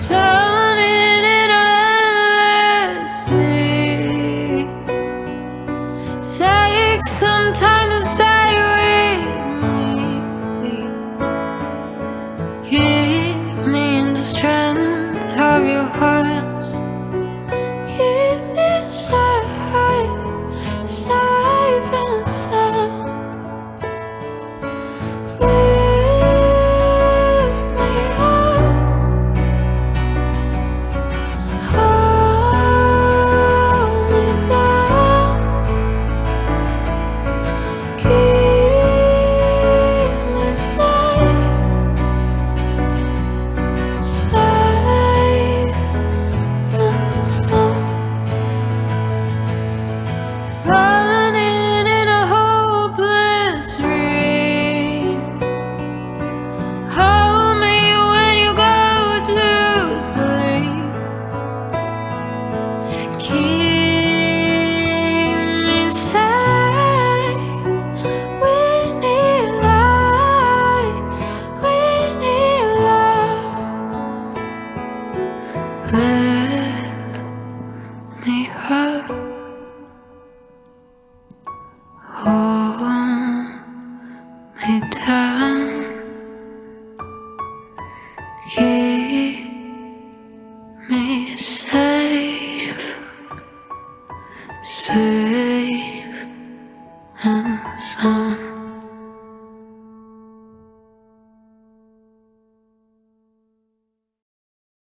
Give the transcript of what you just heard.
drowning in a endless sea. Take some time to stay with me. Keep me in the strength of your heart. Keep me safe, safe and sound. Lift me up, hold me down. Keep me safe, safe and sound. Running in a hopeless dream. Hold me when you go to sleep. Keep me safe. We need light. We need love. Lift me up. Hold me down. Keep me safe, safe